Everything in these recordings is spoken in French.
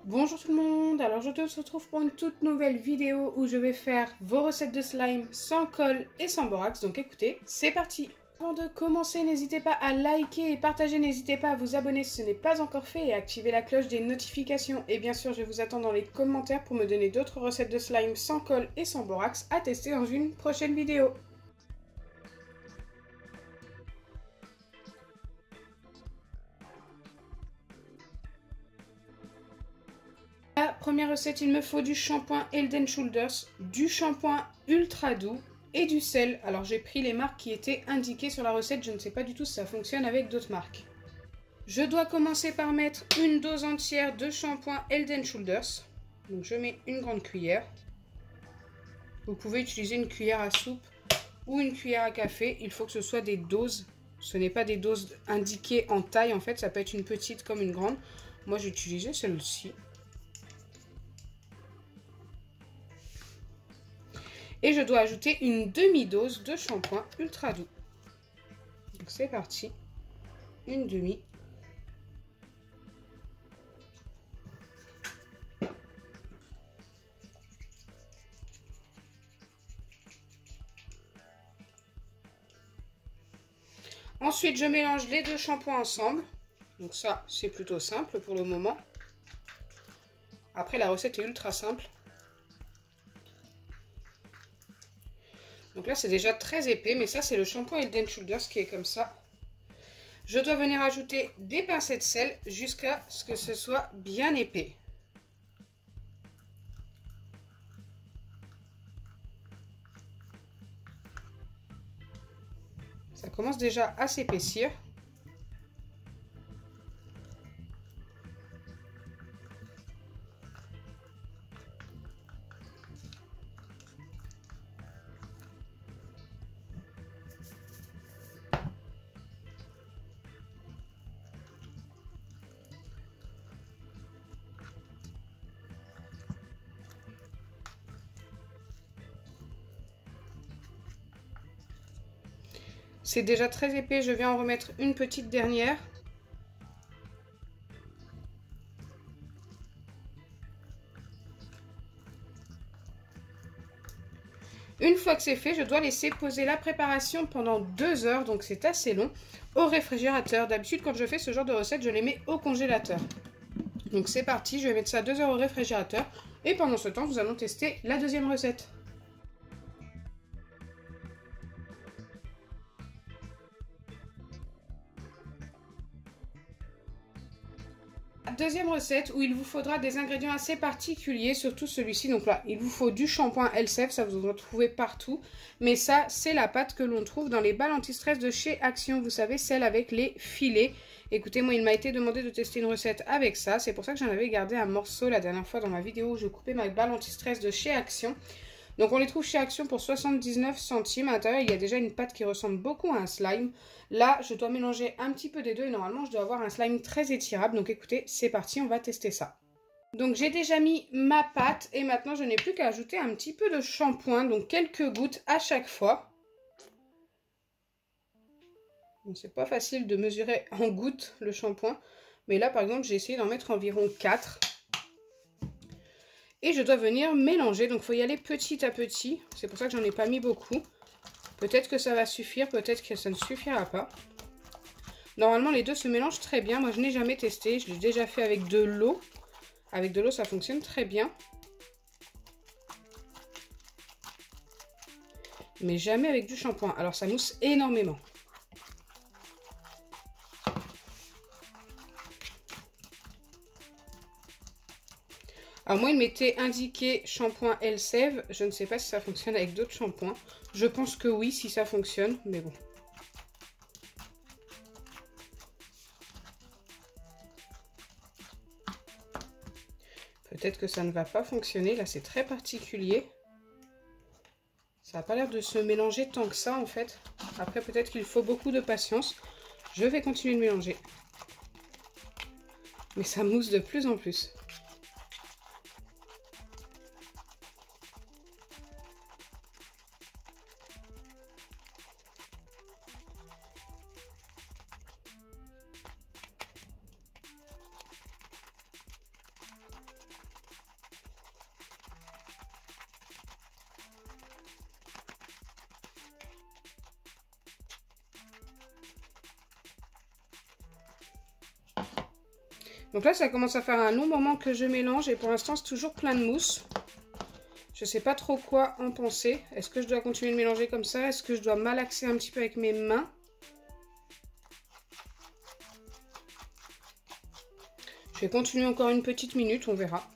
Bonjour tout le monde, alors je te retrouve pour une toute nouvelle vidéo où je vais faire vos recettes de slime sans colle et sans borax, donc écoutez, c'est parti. Avant de commencer, n'hésitez pas à liker et partager, n'hésitez pas à vous abonner si ce n'est pas encore fait et à activer la cloche des notifications. Et bien sûr, je vous attends dans les commentaires pour me donner d'autres recettes de slime sans colle et sans borax à tester dans une prochaine vidéo. La première recette, il me faut du shampoing Head & Shoulders, du shampoing ultra doux et du sel. Alors j'ai pris les marques qui étaient indiquées sur la recette, je ne sais pas du tout si ça fonctionne avec d'autres marques. Je dois commencer par mettre une dose entière de shampoing Head & Shoulders. Donc je mets une grande cuillère. Vous pouvez utiliser une cuillère à soupe ou une cuillère à café. Il faut que ce soit des doses. Ce n'est pas des doses indiquées en taille en fait, ça peut être une petite comme une grande. Moi j'ai utilisé celle-ci. Et je dois ajouter une demi-dose de shampoing ultra doux. Donc c'est parti. Une demi. Ensuite, je mélange les deux shampoings ensemble. Donc ça, c'est plutôt simple pour le moment. Après, la recette est ultra simple. Donc là, c'est déjà très épais, mais ça, c'est le shampoing Head & Shoulders qui est comme ça. Je dois venir ajouter des pincées de sel jusqu'à ce que ce soit bien épais. Ça commence déjà à s'épaissir. C'est déjà très épais, je vais en remettre une petite dernière. Une fois que c'est fait, je dois laisser poser la préparation pendant 2 heures, donc c'est assez long, au réfrigérateur. D'habitude, quand je fais ce genre de recette, je les mets au congélateur. Donc c'est parti, je vais mettre ça 2 heures au réfrigérateur. Et pendant ce temps, nous allons tester la deuxième recette. Deuxième recette où il vous faudra des ingrédients assez particuliers, surtout celui-ci. Donc là, il vous faut du shampoing Elseve, ça vous en trouvez partout. Mais ça, c'est la pâte que l'on trouve dans les balles anti-stress de chez Action. Vous savez, celle avec les filets. Écoutez, moi, il m'a été demandé de tester une recette avec ça. C'est pour ça que j'en avais gardé un morceau la dernière fois dans ma vidéo où je coupais ma balle anti-stress de chez Action. Donc on les trouve chez Action pour 79 centimes. À l'intérieur, il y a déjà une pâte qui ressemble beaucoup à un slime. Là, je dois mélanger un petit peu des deux et normalement, je dois avoir un slime très étirable. Donc écoutez, c'est parti, on va tester ça. Donc j'ai déjà mis ma pâte et maintenant, je n'ai plus qu'à ajouter un petit peu de shampoing. Donc quelques gouttes à chaque fois. Bon, c'est pas facile de mesurer en gouttes le shampoing. Mais là, par exemple, j'ai essayé d'en mettre environ 4. Et je dois venir mélanger, donc il faut y aller petit à petit. C'est pour ça que j'en ai pas mis beaucoup. Peut-être que ça va suffire, peut-être que ça ne suffira pas. Normalement, les deux se mélangent très bien. Moi, je n'ai jamais testé. Je l'ai déjà fait avec de l'eau. Avec de l'eau, ça fonctionne très bien. Mais jamais avec du shampoing. Alors, ça mousse énormément. Alors moi, il m'était indiqué shampoing Elseve. Je ne sais pas si ça fonctionne avec d'autres shampoings. Je pense que oui, si ça fonctionne, mais bon. Peut-être que ça ne va pas fonctionner. Là, c'est très particulier. Ça n'a pas l'air de se mélanger tant que ça, en fait. Après, peut-être qu'il faut beaucoup de patience. Je vais continuer de mélanger. Mais ça mousse de plus en plus. Donc là, ça commence à faire un long moment que je mélange et pour l'instant, c'est toujours plein de mousse. Je ne sais pas trop quoi en penser. Est-ce que je dois continuer de mélanger comme ça? Est-ce que je dois malaxer un petit peu avec mes mains? Je vais continuer encore une petite minute, on verra.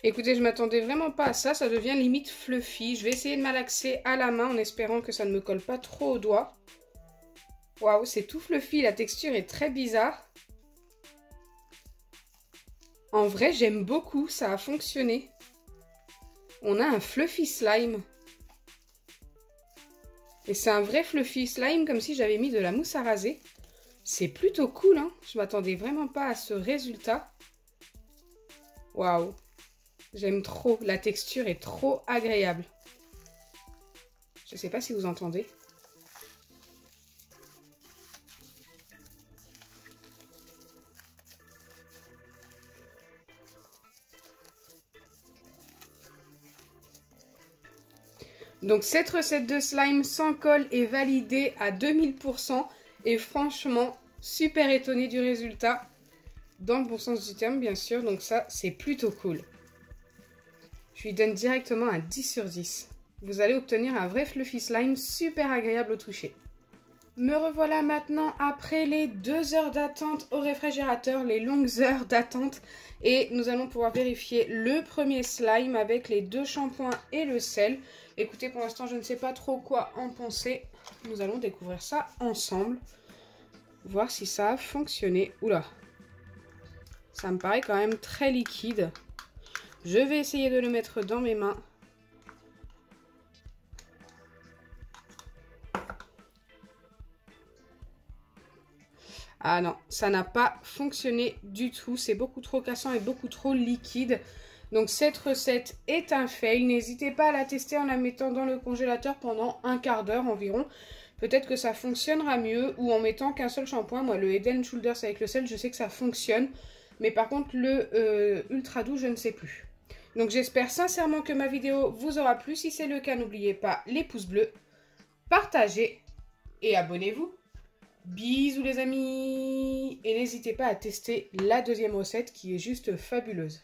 Écoutez, je m'attendais vraiment pas à ça, ça devient limite fluffy. Je vais essayer de malaxer à la main en espérant que ça ne me colle pas trop au doigt. Waouh, c'est tout fluffy, la texture est très bizarre. En vrai, j'aime beaucoup, ça a fonctionné. On a un fluffy slime. Et c'est un vrai fluffy slime, comme si j'avais mis de la mousse à raser. C'est plutôt cool, hein. Je m'attendais vraiment pas à ce résultat. Waouh. J'aime trop, la texture est trop agréable. Je ne sais pas si vous entendez. Donc cette recette de slime sans colle est validée à 2000% et franchement, super étonnée du résultat. Dans le bon sens du terme, bien sûr, donc ça, c'est plutôt cool. Je lui donne directement un 10 sur 10. Vous allez obtenir un vrai fluffy slime super agréable au toucher. Me revoilà maintenant après les 2 heures d'attente au réfrigérateur, les longues heures d'attente. Et nous allons pouvoir vérifier le premier slime avec les 2 shampoings et le sel. Écoutez, pour l'instant, je ne sais pas trop quoi en penser. Nous allons découvrir ça ensemble. Voir si ça a fonctionné. Oula, ça me paraît quand même très liquide. Je vais essayer de le mettre dans mes mains. Ah non, ça n'a pas fonctionné du tout. C'est beaucoup trop cassant et beaucoup trop liquide. Donc cette recette est un fail. N'hésitez pas à la tester en la mettant dans le congélateur pendant un quart d'heure environ. Peut-être que ça fonctionnera mieux ou en mettant qu'un seul shampoing. Moi, le Head & Shoulders avec le sel, je sais que ça fonctionne. Mais par contre, le Ultra Doux, je ne sais plus. Donc j'espère sincèrement que ma vidéo vous aura plu. Si c'est le cas, n'oubliez pas les pouces bleus, partagez et abonnez-vous. Bisous les amis! Et n'hésitez pas à tester la deuxième recette qui est juste fabuleuse.